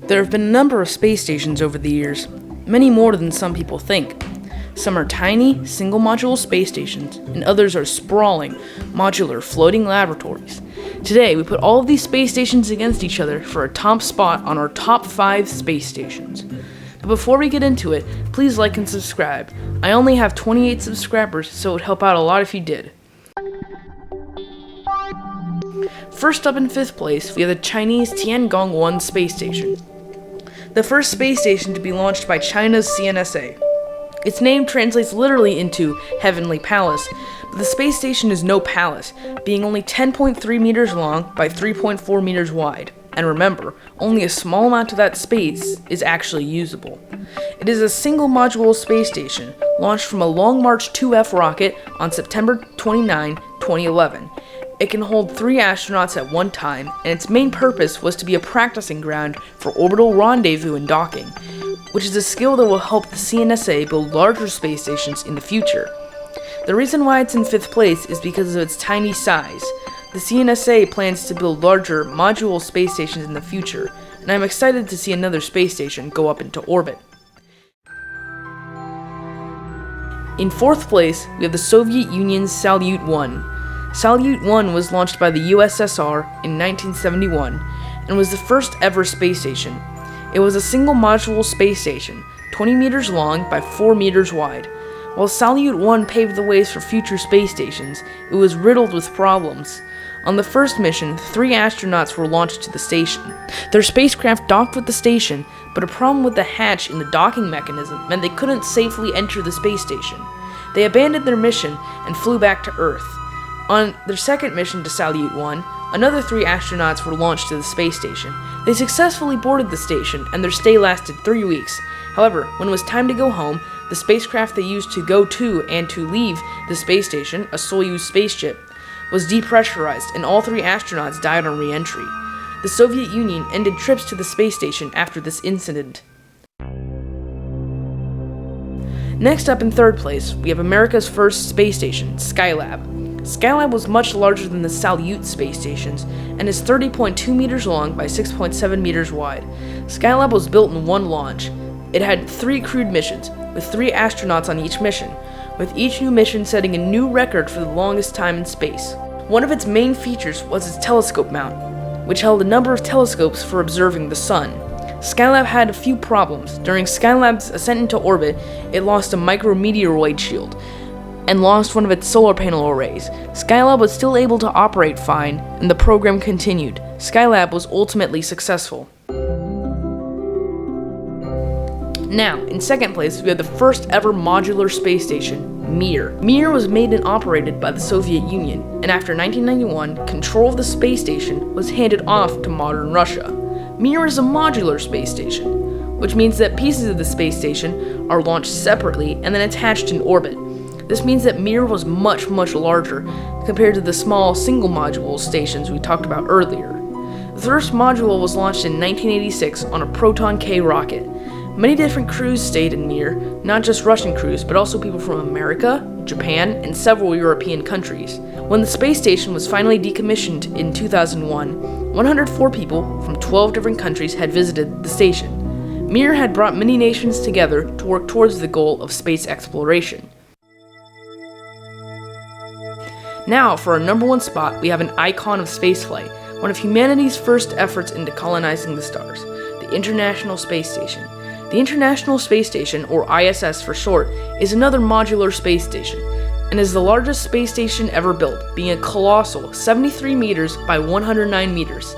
There have been a number of space stations over the years, many more than some people think. Some are tiny, single-module space stations, and others are sprawling, modular, floating laboratories. Today, we put all of these space stations against each other for a top spot on our top 5 space stations. But before we get into it, please like and subscribe. I only have 28 subscribers, so it would help out a lot if you did. First up in 5th place, we have the Chinese Tiangong-1 space station. The first space station to be launched by China's CNSA. Its name translates literally into Heavenly Palace, but the space station is no palace, being only 10.3 meters long by 3.4 meters wide. And remember, only a small amount of that space is actually usable. It is a single module space station, launched from a Long March 2F rocket on September 29, 2011. It can hold 3 astronauts at one time, and its main purpose was to be a practicing ground for orbital rendezvous and docking, which is a skill that will help the CNSA build larger space stations in the future. The reason why it's in 5th place is because of its tiny size. The CNSA plans to build larger module space stations in the future, and I'm excited to see another space station go up into orbit. In 4th place, we have the Soviet Union's Salyut 1. Salyut 1 was launched by the USSR in 1971 and was the first ever space station. It was a single module space station, 20 meters long by 4 meters wide. While Salyut 1 paved the ways for future space stations, it was riddled with problems. On the first mission, 3 astronauts were launched to the station. Their spacecraft docked with the station, but a problem with the hatch in the docking mechanism meant they couldn't safely enter the space station. They abandoned their mission and flew back to Earth. On their second mission to Salyut 1, another 3 astronauts were launched to the space station. They successfully boarded the station, and their stay lasted 3 weeks. However, when it was time to go home, the spacecraft they used to go to and to leave the space station, a Soyuz spaceship, was depressurized, and all 3 astronauts died on re-entry. The Soviet Union ended trips to the space station after this incident. Next up in 3rd place, we have America's first space station, Skylab. Skylab was much larger than the Salyut space stations and is 30.2 meters long by 6.7 meters wide. Skylab was built in one launch. It had 3 crewed missions, with 3 astronauts on each mission, with each new mission setting a new record for the longest time in space. One of its main features was its telescope mount, which held a number of telescopes for observing the sun. Skylab had a few problems. During Skylab's ascent into orbit, it lost a micrometeoroid shield, and lost one of its solar panel arrays. Skylab was still able to operate fine, and the program continued. Skylab was ultimately successful. Now, in 2nd place, we have the first ever modular space station, Mir. Mir was made and operated by the Soviet Union, and after 1991, control of the space station was handed off to modern Russia. Mir is a modular space station, which means that pieces of the space station are launched separately and then attached in orbit. This means that Mir was much larger compared to the small single module stations we talked about earlier. The first module was launched in 1986 on a Proton K rocket. Many different crews stayed in Mir, not just Russian crews, but also people from America, Japan, and several European countries. When the space station was finally decommissioned in 2001, 104 people from 12 different countries had visited the station. Mir had brought many nations together to work towards the goal of space exploration. Now, for our number 1 spot, we have an icon of spaceflight, one of humanity's first efforts into colonizing the stars, the International Space Station. The International Space Station, or ISS for short, is another modular space station, and is the largest space station ever built, being a colossal 73 meters by 109 meters.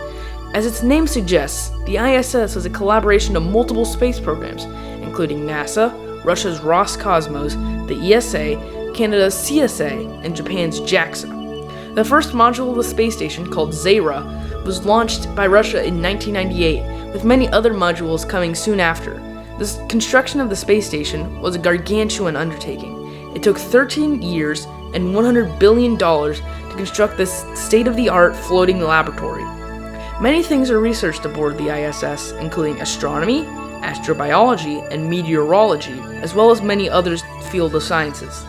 As its name suggests, the ISS is a collaboration of multiple space programs, including NASA, Russia's Roscosmos, the ESA, Canada's CSA, and Japan's JAXA. The first module of the space station, called Zaira, was launched by Russia in 1998, with many other modules coming soon after. The construction of the space station was a gargantuan undertaking. It took 13 years and $100 billion to construct this state-of-the-art floating laboratory. Many things are researched aboard the ISS, including astronomy, astrobiology, and meteorology, as well as many other fields of sciences.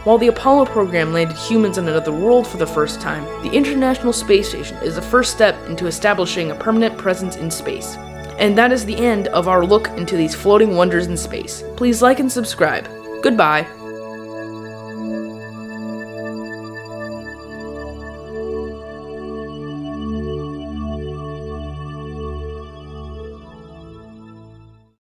While the Apollo program landed humans on another world for the first time, the International Space Station is the first step into establishing a permanent presence in space. And that is the end of our look into these floating wonders in space. Please like and subscribe. Goodbye.